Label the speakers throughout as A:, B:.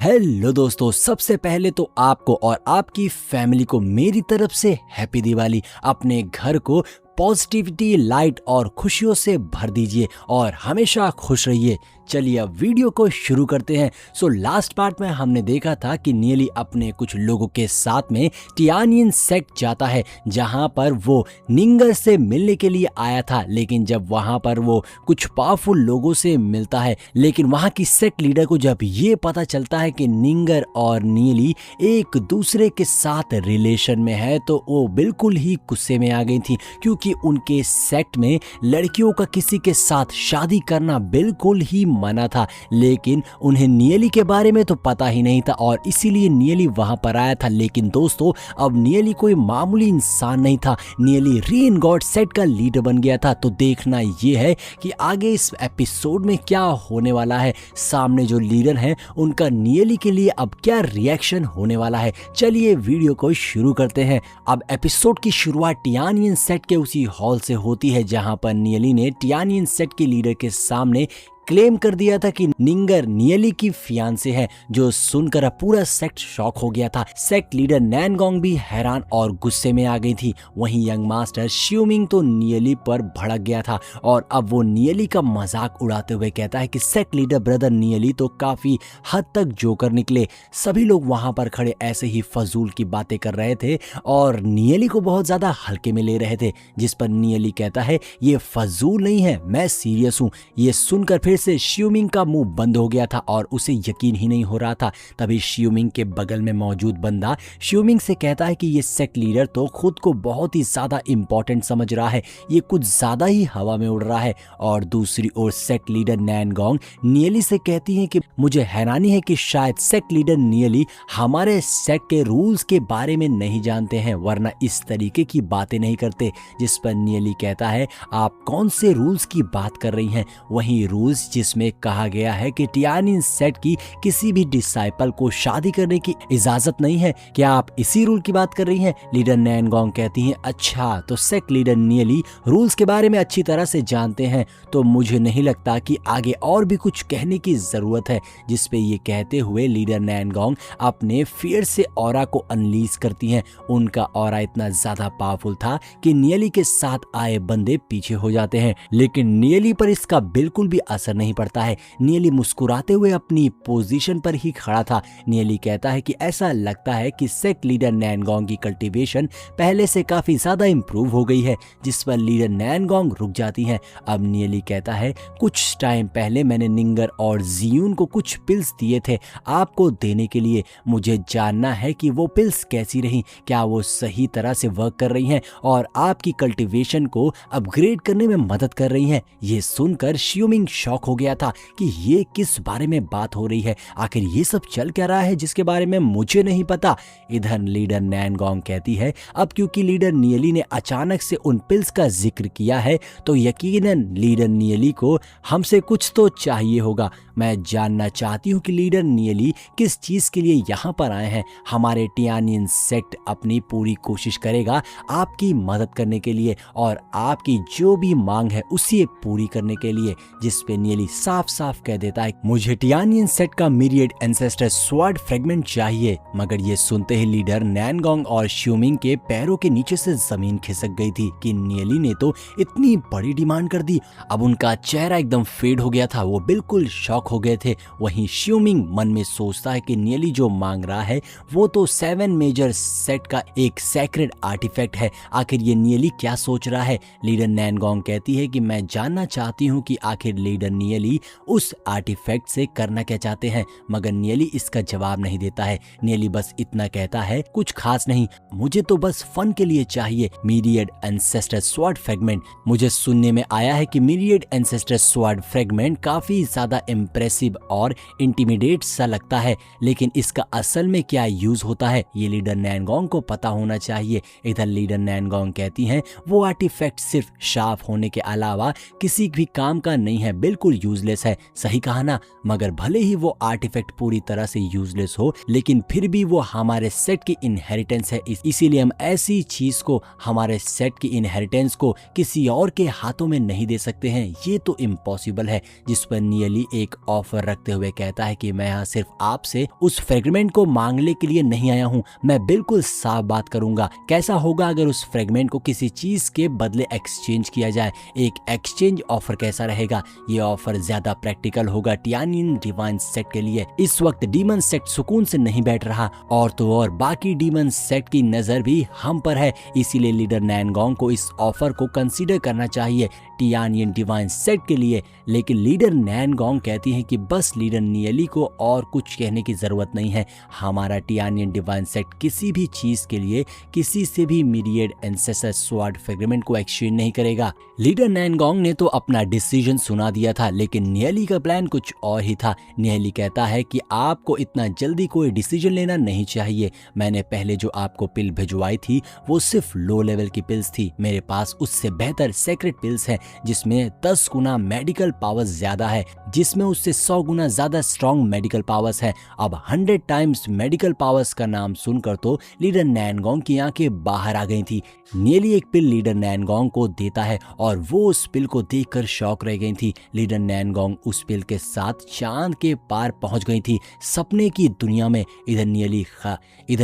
A: Hello दोस्तों, सबसे पहले तो आपको और आपकी फैमिली को मेरी तरफ से हैप्पी दिवाली। अपने घर को पॉजिटिविटी, लाइट और खुशियों से भर दीजिए और हमेशा खुश रहिए। चलिए अब वीडियो को शुरू करते हैं। लास्ट पार्ट में हमने देखा था कि नियली अपने कुछ लोगों के साथ में टियानियन सेक्ट जाता है, जहां पर वो निंगर से मिलने के लिए आया था। लेकिन जब वहां पर वो कुछ पावरफुल लोगों से मिलता है, लेकिन वहां की सेक्ट लीडर को जब ये पता चलता है कि निंगर और नियली एक दूसरे के साथ रिलेशन में है, तो वो बिल्कुल ही गुस्से में आ गई थी, क्योंकि उनके सेक्ट में लड़कियों का किसी के साथ शादी करना बिल्कुल ही मना था। लेकिन उन्हें नियली के बारे में तो पता ही नहीं था और इसीलिए नियली वहां पर आया था। लेकिन दोस्तों, अब नियली कोई मामूली इंसान नहीं था, नियली रेन गॉड सेक्ट का लीडर बन गया था। तो देखना ये है कि आगे इस एपिसोड में क्या होने वाला है, सामने जो लीडर हैं उनका नियली के लिए अब क्या रिएक्शन होने वाला है। चलिए वीडियो को शुरू करते हैं। अब एपिसोड की शुरुआत टियानियन सेक्ट के उसी हॉल से होती है, जहां पर नियली ने टियानियन सेक्ट के लीडर के सामने क्लेम कर दिया था कि निंगर नियली की फियांसे है, जो सुनकर पूरा सेक्ट शॉक हो गया था। सेक्ट लीडर नैनगोंग भी हैरान और गुस्से में आ गई थी। वहीं यंग मास्टर श्यूमिंग तो नियली पर भड़क गया था और अब वो नियली का मजाक उड़ाते हुए कहता है कि सेक्ट लीडर ब्रदर नियली तो काफी हद तक जोकर निकले। सभी लोग वहां पर खड़े ऐसे ही फजूल की बातें कर रहे थे और नियली को बहुत ज्यादा हल्के में ले रहे थे, जिस पर नियली कहता है ये फजूल नहीं है, मैं सीरियस हूँ। ये सुनकर फिर से श्यूमिंग का मुंह बंद हो गया था और उसे यकीन ही नहीं हो रहा था। तभी श्यूमिंग के बगल में मौजूद बंदा श्यूमिंग से कहता है कि ये सेक्ट लीडर तो खुद को बहुत ही ज्यादा इंपॉर्टेंट समझ रहा है, ये कुछ ज्यादा ही हवा में उड़ रहा है। और दूसरी ओर सेक्ट लीडर नैनगोंग नियली से कहती है कि मुझे हैरानी है कि शायद सेक्ट लीडर नियली हमारे सेक्ट के रूल्स के बारे में नहीं जानते हैं, वरना इस तरीके की बातें नहीं करते। जिस पर नियली कहता है आप कौन से रूल्स की बात कर रही हैं? वही रूल्स जिसमें कहा गया है कि टियानियन सेक्ट की किसी भी डिसाइपल को शादी करने की इजाजत नहीं है। क्या आप इसी रूल की बात कर रही हैं? लीडर नैनगोंग कहती हैं अच्छा, तो सेक्ट लीडर नियली रूल्स के बारे में अच्छी तरह से जानते हैं, तो मुझे नहीं लगता कि आगे और भी कुछ कहने की जरूरत है। जिस पे ये कहते हुए लीडर नैनगोंग अपने फियर से ऑरा को अनलीज करती हैं। उनका ऑरा इतना ज्यादा पावरफुल था कि नियली के साथ आए बंदे पीछे हो जाते हैं, लेकिन नियली पर इसका बिल्कुल भी असर नहीं पड़ता है। नियली मुस्कुराते हुए अपनी पोजीशन पर ही खड़ा था। नियली कहता है कि ऐसा लगता है कि सेक्ट लीडर नैनगोंग की कल्टीवेशन पहले से काफी ज्यादा इंप्रूव हो गई है। जिस पर लीडर नैनगोंग रुक जाती हैं। अब नियली कहता है कुछ टाइम पहले मैंने निंगर और जियून को कुछ पिल्स दिए थे आपको देने के लिए। मुझे जानना है कि वो पिल्स कैसी रही, क्या वो सही तरह से वर्क कर रही हैं और आपकी कल्टीवेशन को अपग्रेड करने में मदद कर रही हैं। ये सुनकर श्यूमिंग शॉक हो गया था कि ये किस बारे में बात हो रही है, आखिर ये सब चल क्या रहा है जिसके बारे में मुझे नहीं पता। इधर लीडर नैनगोंग कहती है अब क्योंकि लीडर नियली ने अचानक से उन पिल्स का जिक्र किया है, तो यकीनन लीडर नियली को हमसे कुछ तो चाहिए होगा। मैं जानना चाहती हूँ कि लीडर नियली किस चीज के लिए यहाँ पर आए हैं। हमारे टियानियन सेक्ट अपनी पूरी कोशिश करेगा आपकी मदद करने के लिए और आपकी जो भी मांग है उसे पूरी करने के लिए। जिस पे नियली साफ साफ कह देता है मुझे टियानियन सेक्ट का मिरियड एंसेस्टर स्वॉर्ड फ्रेगमेंट चाहिए। मगर ये सुनते ही लीडर नैनगोंग और श्यूमिंग के पैरों के नीचे से जमीन खिसक गई थी कि नियली ने तो इतनी बड़ी डिमांड कर दी। अब उनका चेहरा एकदम फेड हो गया था, वो बिल्कुल शॉक हो गए थे। वहीं श्यूमिंग मन में सोचता है कि नियली जो मांग रहा है वो तो 7 मेजर सेट का एक सैक्रेड आर्टिफैक्ट है। आखिर ये नियली क्या सोच रहा है? लीडर नैनगोंग कहती है कि मैं जानना चाहती हूँ कि आखिर लीडर नियली उस आर्टिफैक्ट से करना क्या चाहते हैं। मगर नियली इसका जवाब नहीं देता है। नियली बस इतना कहता है कुछ खास नहीं, मुझे तो बस फन के लिए चाहिए मिरियड एंसेस्टर स्वॉर्ड फ्रेगमेंट। मुझे सुनने में आया है कि मिरियड एंसेस्टर स्वॉर्ड फ्रेगमेंट काफी ज्यादा इम्प्रेसिव और इंटिमिडेट सा लगता है, लेकिन इसका असल में क्या यूज होता है ये लीडर नैनगोंग को पता होना चाहिए। इधर लीडर नैनगोंग कहती हैं वो आर्टिफैक्ट सिर्फ शार्प होने के अलावा किसी भी काम का नहीं है, बिल्कुल यूजलेस है। सही कहा ना? मगर भले ही वो आर्टिफैक्ट पूरी तरह से यूजलेस हो, लेकिन फिर भी वो हमारे सेट की इनहेरिटेंस है। इसीलिए हम ऐसी चीज को, हमारे सेट की इनहेरिटेंस को किसी और के हाथों में नहीं दे सकते हैं, ये तो इम्पॉसिबल है। जिस पर नियली एक ऑफर रखते हुए कहता है कि मैं यहाँ सिर्फ आपसे उस फ्रेगमेंट को मांगने के लिए नहीं आया हूँ, मैं बिल्कुल साफ बात करूंगा। कैसा होगा अगर उस फ्रेगमेंट को किसी चीज के बदले एक्सचेंज किया जाए? एक एक्सचेंज ऑफर कैसा रहेगा? ये ऑफर ज्यादा प्रैक्टिकल होगा टियानियन डिवाइन सेक्ट के लिए। इस वक्त डीमन सेक्ट सुकून से नहीं बैठ रहा, और तो और बाकी डीमन सेक्ट की नजर भी हम पर है, इसीलिए लीडर नैनगोंग को इस ऑफर को कंसीडर करना चाहिए टियानियन डिवाइन सेक्ट के लिए। लेकिन लीडर नैनगोंग कहती है कि बस लीडर नियली को और कुछ कहने की जरूरत नहीं है, हमारा टियानियन डिवाइन सेक्ट किसी भी चीज के लिए किसी से भी मीडिएट एंसेस्टर स्वॉर्ड फ्रेगमेंट को एक्सचेंज नहीं करेगा। लीडर नैनगोंग ने तो अपना डिसीजन सुना दिया था, लेकिन नियली का प्लान कुछ और ही था। नियली कहता है कि आपको इतना जल्दी कोई डिसीजन लेना नहीं चाहिए, मैंने पहले जो आपको पिल भिजवाई थी वो सिर्फ लो लेवल की पिल्स थी, मेरे पास उससे बेहतर सीक्रेट पिल्स हैं जिसमें 10 गुना मेडिकल पावर्स ज्यादा है, जिसमें उससे 100 गुना ज्यादा स्ट्रॉन्ग मेडिकल पावर्स है। अब 100 टाइम्स मेडिकल पावर्स का नाम सुनकर तो लीडर नैनगोंग की आंखें बाहर आ गई थी। नियली एक पिल लीडर नैनगोंग को देता है और वो उस पिल को देखकर शॉक रह गई थी। लीडर नैनगोंग उस पिल के साथ चांद के पार पहुंच गई थी, सपने की दुनिया में। इधर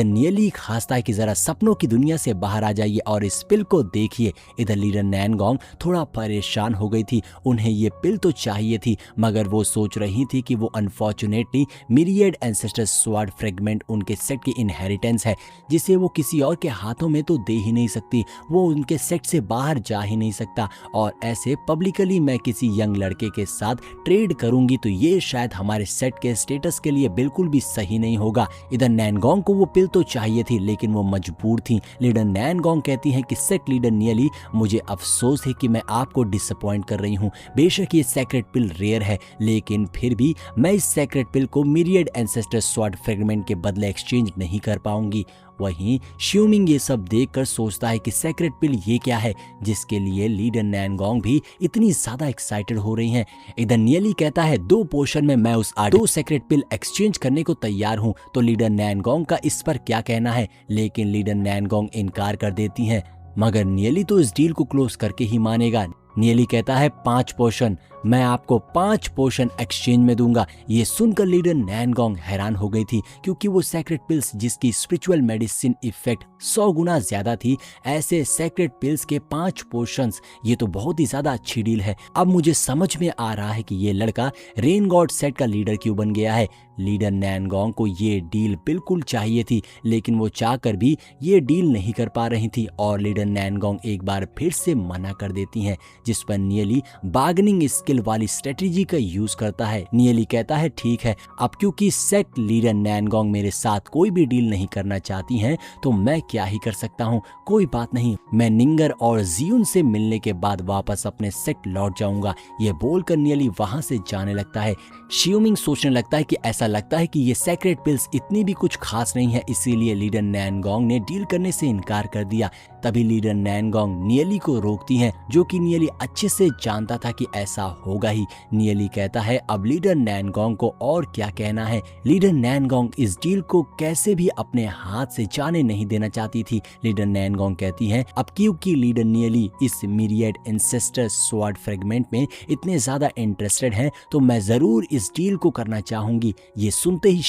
A: नियली खास्ता है कि जरा सपनों की दुनिया से बाहर आ जाइए और इस पिल को देखिए। इधर लीडर नैनगोंग थोड़ा परेशान हो गई थी, उन्हें ये पिल तो चाहिए थी, मगर वो सोच रही थी कि वो unfortunately myriad ancestor sword fragment उनके सेट की इनहेरिटेंस है, जिसे वो किसी और के हाथों में तो दे ही नहीं सकती, वो उनके सेट से बाहर जा ही नहीं सकता। और ऐसे पब्लिकली मैं किसी यंग लड़के के साथ ट्रेड करूंगी तो ये शायद हमारे सेट के स्टेटस के लिए बिल्कुल भी सही नहीं होगा। इधर नैनगोंग को वो पिल तो चाहिए थी, लेकिन वो मजबूर थी। लीडर नैनगोंग कहती है कि सेट लीडर नियली, मुझे अफसोस है कि मैं आपको डिसअपॉइंट कर रही हूँ, बेशक ये सेक्रेट पिल रेयर है, लेकिन फिर भी मैं इस सेक्रेट पिल को मिरियड एंसेस्टर स्वॉर्ड फ्रेगमेंट के बदले एक्सचेंज नहीं कर पाऊंगी। वहीं श्यूमिंग ये सब देखकर सोचता है कि सेक्रेट पिल ये क्या है जिसके लिए लीडर नैनगोंग भी इतनी ज्यादा एक्साइटेड हो रही हैं। इधर नियली कहता है 2 पोर्शन में मैं उस 2 सेक्रेट पिल एक्सचेंज करने को तैयार हूं, तो लीडर नैनगोंग का इस पर क्या कहना है? लेकिन लीडर नैनगोंग इनकार कर देती हैं, मगर नियली तो इस डील को क्लोज करके ही मानेगा। नियली कहता है 5 पोर्शन, मैं आपको 5 पोर्शन एक्सचेंज में दूंगा। ये सुनकर लीडर नैनगोंग हैरान हो गई थी, क्योंकि वो सेक्रेट पिल्स जिसकी स्पिरिचुअल मेडिसिन इफेक्ट 100 गुना ज्यादा थी, ऐसे सेक्रेट पिल्स के 5 पोर्शंस, ये तो बहुत ही ज्यादा अच्छी डील है। अब मुझे समझ में आ रहा है कि ये लड़का रेन गॉड सेट का लीडर क्यों बन गया है। लीडर नैनगोंग को ये डील बिल्कुल चाहिए थी, लेकिन वो चाहकर भी ये डील नहीं कर पा रही थी, और लीडर नैनगोंग एक बार फिर से मना कर देती हैं, जिस पर नियली बार्गेनिंग स्किल वाली स्ट्रेटेजी का यूज करता है। नियली कहता है ठीक है, अब क्योंकि सेक्ट लीडर नैनगोंग मेरे साथ कोई भी डील नहीं करना चाहती हैं, तो मैं क्या ही कर सकता हूँ, कोई बात नहीं, मैं निंगर और जियुन से मिलने के बाद वापस अपने सेक्ट लौट जाऊंगा। ये बोलकर नियली वहां से जाने लगता है। श्यूमिंग सोचने लगता है कि ऐसा लगता है कि ये सेक्रेट पिल्स इतनी भी कुछ खास नहीं है, इसीलिए लीडर नैनगोंग ने डील करने से इनकार कर दिया। तभी लीडर नैनगोंग नियली को रोकती हैं, जो कि नियली अच्छे से जानता था कि ऐसा होगा ही। नियली कहता है अब लीडर नैनगोंग को और क्या कहना है। लीडर नैनगोंग इस डील को कैसे भी अपने हाथ से जाने नहीं देना चाहती थी। लीडर नैनगोंग कहती है अब क्योंकि लीडर नियली इस मिरियड एंसेस्टर स्वॉर्ड फ्रेगमेंट में इतने ज्यादा इंटरेस्टेड हैं, तो मैं जरूर इस डील को करना चाहूंगी। ये सुनते ही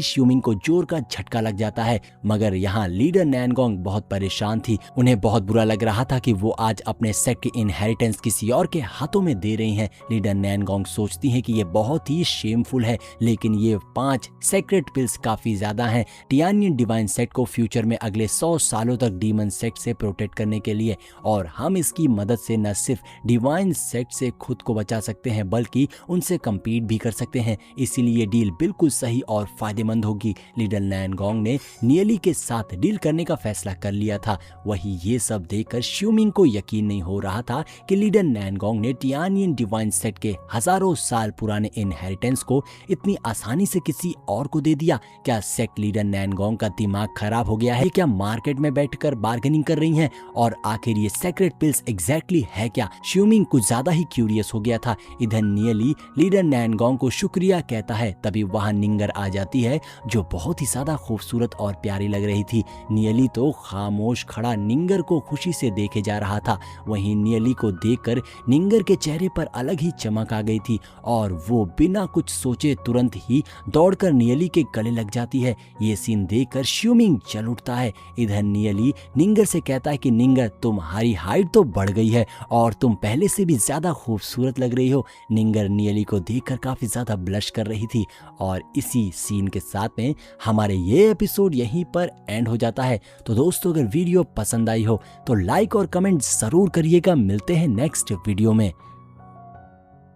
A: श्यूमिंग को जोर का झटका लग जाता है, मगर यहाँ लीडर नैनगोंग बहुत परेशान थी। उन्हें बहुत बुरा लग रहा था कि वो आज अपने सेट की इनहेरिटेंस किसी और के हाथों में दे रही हैं। लीडर नैनगोंग सोचती है कि ये बहुत ही शेमफुल है, लेकिन ये 5 सेक्रेट पिल्स काफी ज्यादा हैं टियानियन डिवाइन सेट को फ्यूचर में अगले 100 सालों तक डीमन सेट से प्रोटेक्ट करने के लिए, और हम इसकी मदद से न सिर्फ डिवाइन सेट से खुद को बचा सकते हैं, बल्कि उनसे कम्पीट भी कर सकते हैं। इसीलिए डील बिल्कुल सही और फायदेमंद होगी। लीडर नैनगोंग ने नियली के साथ डील करने का फैसला कर लिया था। वही ये सब देखकर श्यूमिंग को यकीन नहीं हो रहा था कि लीडर नैनगोंग ने टियानियन डिवाइन सेट के हजारों साल पुराने इनहेरिटेंस को इतनी आसानी से किसी और को दे दिया। क्या सेक्ट लीडर नैनगोंग का दिमाग खराब हो गया है? क्या मार्केट में बैठकर बार्गेनिंग कर रही हैं? और आखिर ये सेक्रेट पिल्स एग्जैक्टली है क्या? श्यूमिंग कुछ ज्यादा ही क्यूरियस हो गया था। इधर नियली लीडर नैनगोंग को शुक्रिया कहता है, तभी वहां निंगर आ जाती है जो बहुत ही ज्यादा खूबसूरत और प्यारी लग रही थी। नियली तो खामोश खड़ा निंगर को खुशी से देखे जा रहा था। वहीं नियली को देखकर निंगर के चेहरे पर अलग ही चमक आ गई थी और वो बिना कुछ सोचे तुरंत ही दौड़कर नियली के गले लग जाती है। ये सीन देखकर श्यूमिंग चल उठता है। इधर नियली निंगर से कहता है कि निंगर, तुम्हारी हाइट तो बढ़ गई है और तुम पहले से भी ज्यादा खूबसूरत लग रही हो। निंगर नियली को देखकर काफी ज्यादा ब्लश कर रही थी और इसी सीन के साथ में हमारे ये एपिसोड यहीं पर एंड हो जाता है। तो दोस्तों, अगर वीडियो पसंद आई हो तो लाइक और कमेंट जरूर करिएगा। मिलते हैं नेक्स्ट वीडियो में।